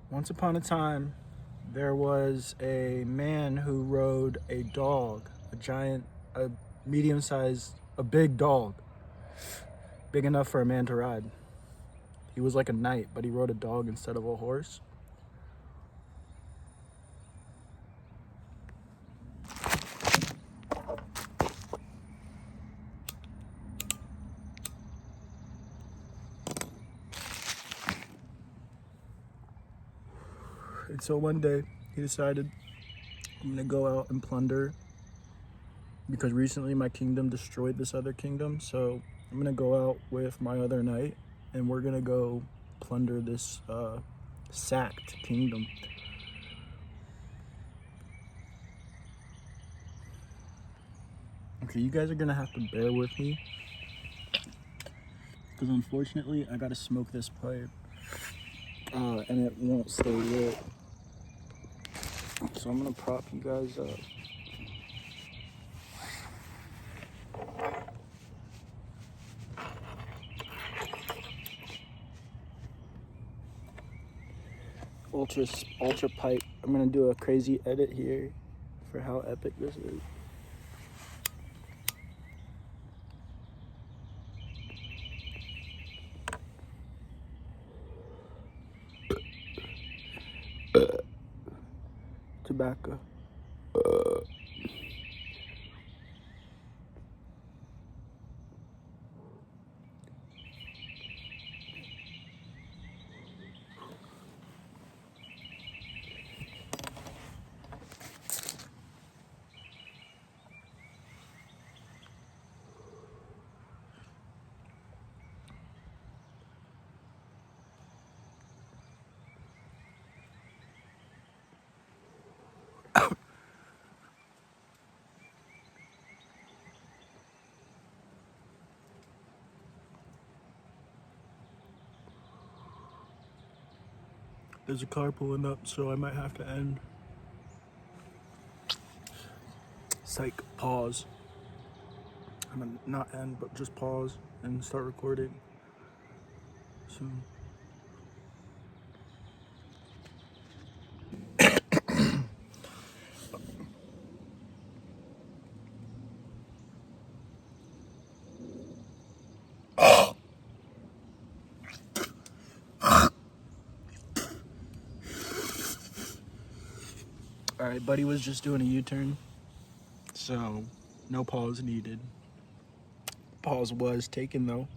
Once upon a time, there was a man who rode a dog, a medium sized, a big dog, big enough for a man to ride. He was like a knight, but he rode a dog instead of a horse. And so one day, he decided, I'm gonna go out and plunder because recently my kingdom destroyed this other kingdom. So I'm gonna go out with my other knight and we're gonna go plunder this sacked kingdom. Okay, you guys are gonna have to bear with me because unfortunately I gotta smoke this pipe and it won't stay lit. So I'm gonna prop you guys up. Ultra pipe. I'm gonna do a crazy edit here for how epic this is. Tobacco. There's a car pulling up, so I might have to end. Psych. Pause. I'm gonna not end, but just pause and start recording soon. All right, buddy was just doing a U-turn, so no pause needed. Pause was taken though.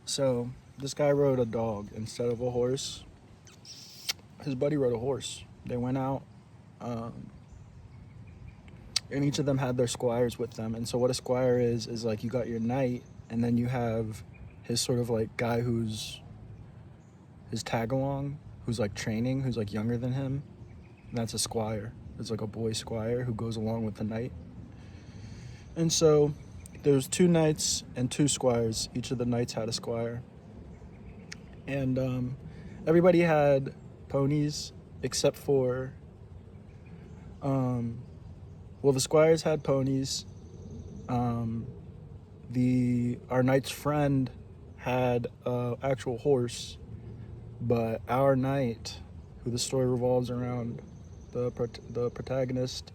So this guy rode a dog instead of a horse. His buddy rode a horse. They went out, and each of them had their squires with them. And so what a squire is like you got your knight, and then you have his sort of like guy who's his tag along, who's like training, who's like younger than him. And that's a squire. It's like a boy squire who goes along with the knight. And so there's 2 knights and 2 squires. Each of the knights had a squire. And everybody had ponies except for, well, the squires had ponies. Our knight's friend had an actual horse, but our knight, who the story revolves around, the protagonist,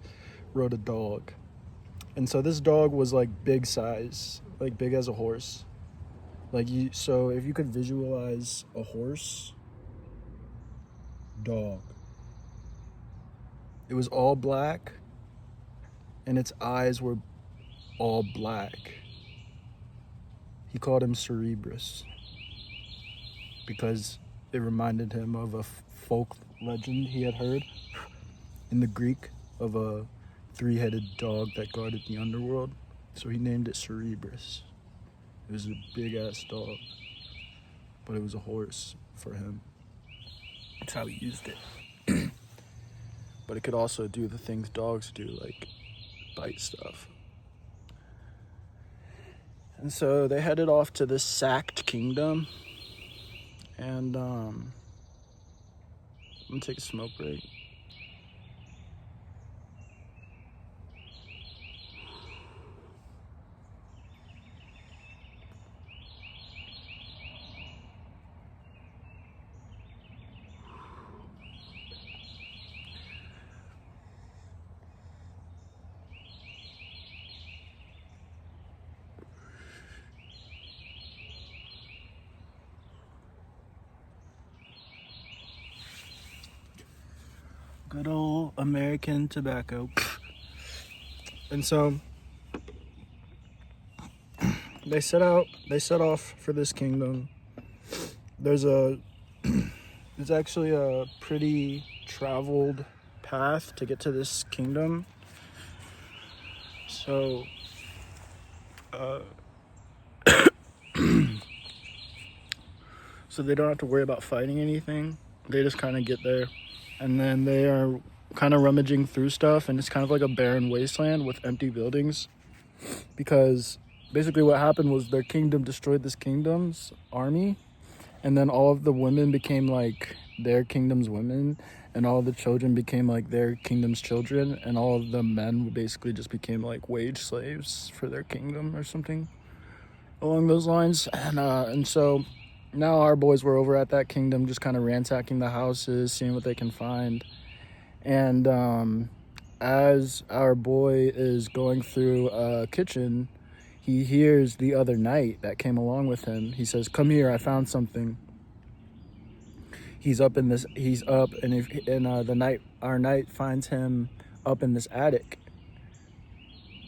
rode a dog. And so this dog was like big size, like big as a horse. So if you could visualize a horse, dog. It was all black, and its eyes were all black. He called him Cerberus because it reminded him of a folk legend he had heard in the Greek of a 3-headed dog that guarded the underworld. So he named it Cerberus. It was a big ass dog, but it was a horse for him. That's how he used it. But it could also do the things dogs do, like bite stuff. And so they headed off to this sacked kingdom. And I'm gonna take a smoke break. Good old American tobacco. And so they set off for this kingdom. There's actually a pretty traveled path to get to this kingdom. So so they don't have to worry about fighting anything. They just kind of get there, and then they are kind of rummaging through stuff, and it's kind of like a barren wasteland with empty buildings, because basically what happened was their kingdom destroyed this kingdom's army, and then all of the women became like their kingdom's women, and all the children became like their kingdom's children, and all of the men basically just became like wage slaves for their kingdom or something along those lines. And so now our boys were over at that kingdom, just kind of ransacking the houses, seeing what they can find. And as our boy is going through a kitchen, he hears the other knight that came along with him. He says, "Come here, I found something." He's up, and our knight finds him up in this attic.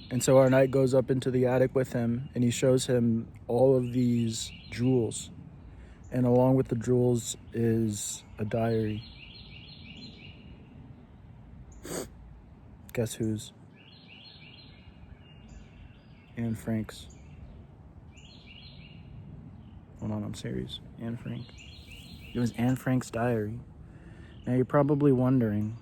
And so our knight goes up into the attic with him, and he shows him all of these jewels. And along with the jewels is a diary. Guess whose? Anne Frank's. Hold on, I'm serious. Anne Frank. It was Anne Frank's diary. Now you're probably wondering,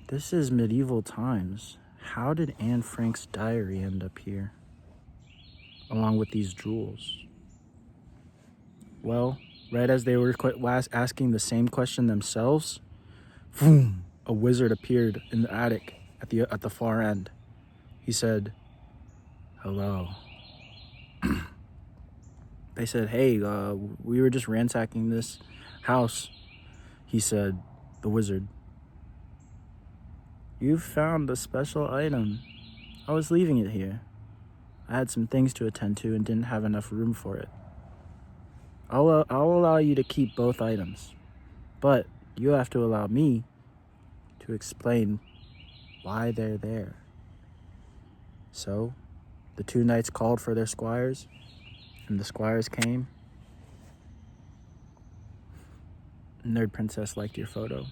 this is medieval times. How did Anne Frank's diary end up here, along with these jewels? Well, right as they were asking the same question themselves, boom, a wizard appeared in the attic at the far end. He said, "Hello." They said, "Hey, we were just ransacking this house." He said, the wizard, "You've found a special item. I was leaving it here. I had some things to attend to and didn't have enough room for it. I'll allow you to keep both items, but you have to allow me to explain why they're there." So the two knights called for their squires, and the squires came. Nerd Princess liked your photo.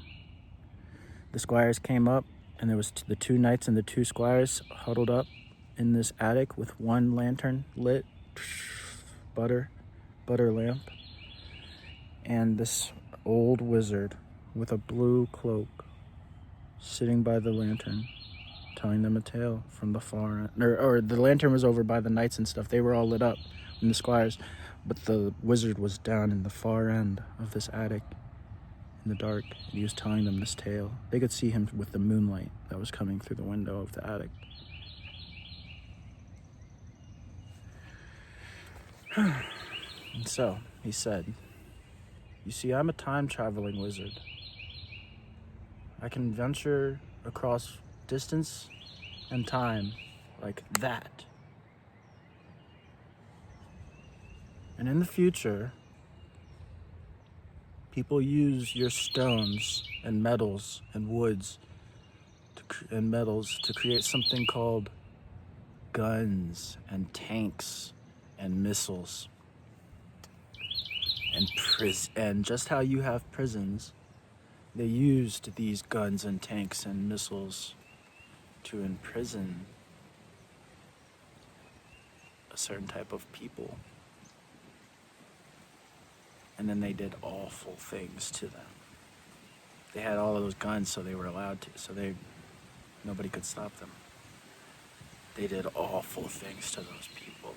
The squires came up, and there was the two knights and the two squires huddled up in this attic with one lantern lit, butter lamp, and this old wizard with a blue cloak sitting by the lantern, telling them a tale from the far end. Or the lantern was over by the knights and stuff. They were all lit up in the squires, but the wizard was down in the far end of this attic in the dark, and he was telling them this tale. They could see him with the moonlight that was coming through the window of the attic. And so he said, "You see, I'm a time-traveling wizard. I can venture across distance and time like that. And in the future, people use your stones and metals and woods and metals to create something called guns and tanks and missiles and just how you have prisons, they used these guns and tanks and missiles to imprison a certain type of people. And then they did awful things to them. They had all of those guns, so they were allowed to, so nobody could stop them. They did awful things to those people.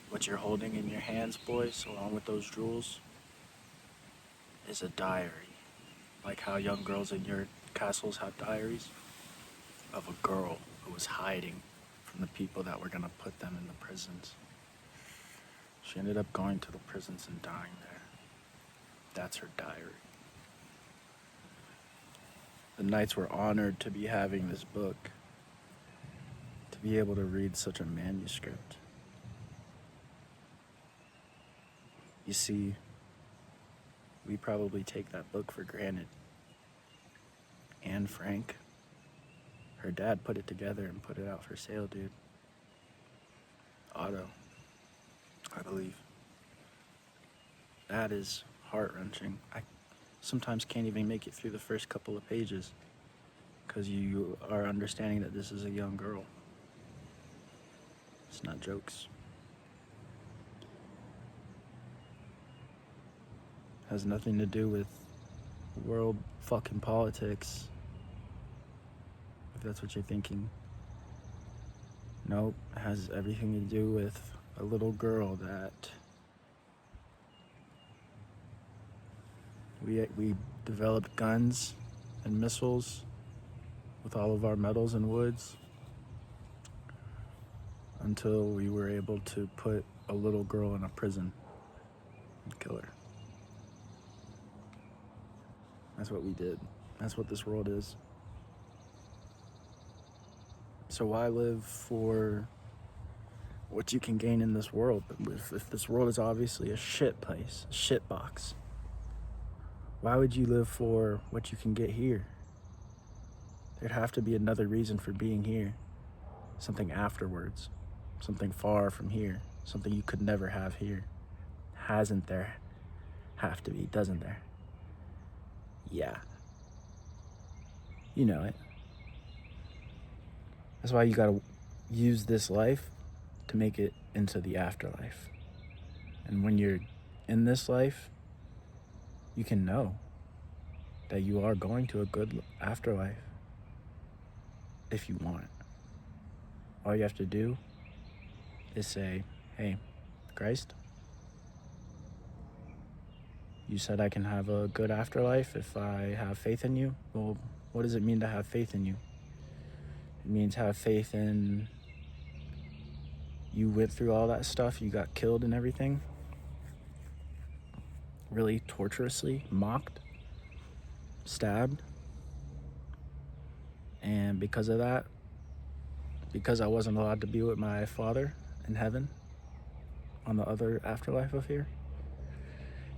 What you're holding in your hands, boys, along with those jewels, is a diary. Like how young girls in your castles have diaries of a girl who was hiding from the people that were gonna put them in the prisons. She ended up going to the prisons and dying there. That's her diary. The knights were honored to be having this book, to be able to read such a manuscript. You see, we probably take that book for granted. Anne Frank, her dad put it together and put it out for sale, dude. Otto, I believe. That is heart-wrenching. I sometimes can't even make it through the first couple of pages because you are understanding that this is a young girl. It's not jokes. Has nothing to do with world fucking politics, if that's what you're thinking. Nope, it has everything to do with a little girl that we developed guns and missiles with all of our metals and woods until we were able to put a little girl in a prison and kill her. That's what we did. That's what this world is. So why live for what you can gain in this world? If this world is obviously a shit place, a shit box, why would you live for what you can get here? There'd have to be another reason for being here. Something afterwards. Something far from here. Something you could never have here. Hasn't there? Have to be, doesn't there? Yeah. You know it. That's why you gotta use this life to make it into the afterlife. And when you're in this life, you can know that you are going to a good afterlife if you want. All you have to do is say, hey, Christ, you said I can have a good afterlife if I have faith in you. Well, what does it mean to have faith in you? It means have faith in you went through all that stuff, you got killed and everything, really torturously, mocked, stabbed, and because of that, because I wasn't allowed to be with my Father in heaven on the other afterlife of here,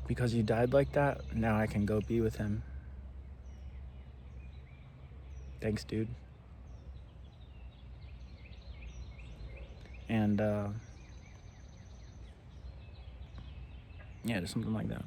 because you died like that, now I can go be with him. Thanks, dude. And yeah, just something like that.